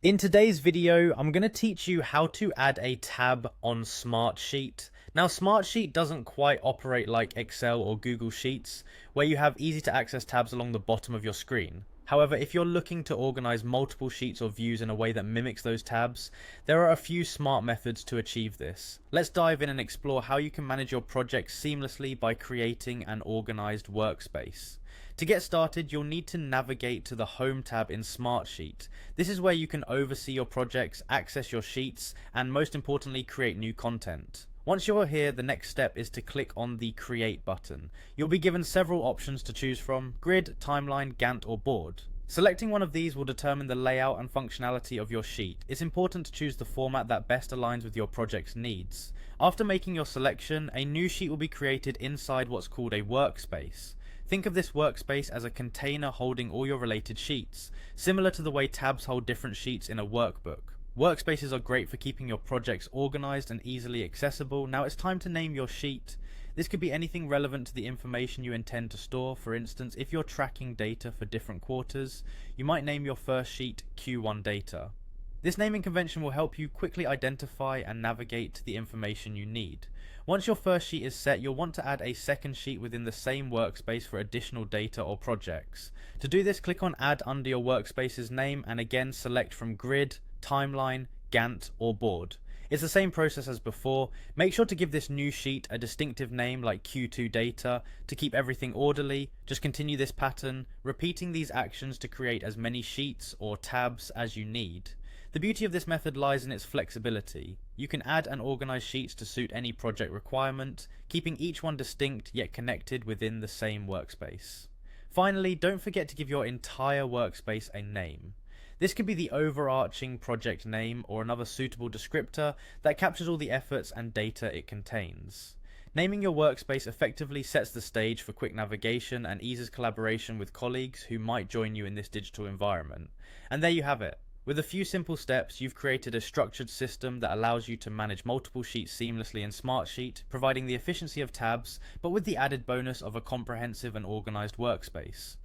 In today's video, I'm going to teach you how to add a tab on Smartsheet. Now, Smartsheet doesn't quite operate like Excel or Google Sheets, where you have easy to access tabs along the bottom of your screen. However, if you're looking to organize multiple sheets or views in a way that mimics those tabs, there are a few smart methods to achieve this. Let's dive in and explore how you can manage your projects seamlessly by creating an organized workspace. To get started, you'll need to navigate to the Home tab in Smartsheet. This is where you can oversee your projects, access your sheets, and most importantly, create new content. Once you're here, the next step is to click on the Create button. You'll be given several options to choose from: Grid, Timeline, Gantt, or Board. Selecting one of these will determine the layout and functionality of your sheet. It's important to choose the format that best aligns with your project's needs. After making your selection, a new sheet will be created inside what's called a workspace. Think of this workspace as a container holding all your related sheets, similar to the way tabs hold different sheets in a workbook. Workspaces are great for keeping your projects organized and easily accessible. Now it's time to name your sheet. This could be anything relevant to the information you intend to store. For instance, if you're tracking data for different quarters, you might name your first sheet Q1 Data. This naming convention will help you quickly identify and navigate to the information you need. Once your first sheet is set, you'll want to add a second sheet within the same workspace for additional data or projects. To do this, click on Add under your workspace's name and again select from Grid, Timeline, Gantt, or Board. It's the same process as before. Make sure to give this new sheet a distinctive name like Q2 Data to keep everything orderly. Just continue this pattern, repeating these actions to create as many sheets or tabs as you need. The beauty of this method lies in its flexibility. You can add and organize sheets to suit any project requirement, keeping each one distinct yet connected within the same workspace. Finally, don't forget to give your entire workspace a name. This could be the overarching project name or another suitable descriptor that captures all the efforts and data it contains. Naming your workspace effectively sets the stage for quick navigation and eases collaboration with colleagues who might join you in this digital environment. And there you have it. With a few simple steps, you've created a structured system that allows you to manage multiple sheets seamlessly in Smartsheet, providing the efficiency of tabs, but with the added bonus of a comprehensive and organized workspace.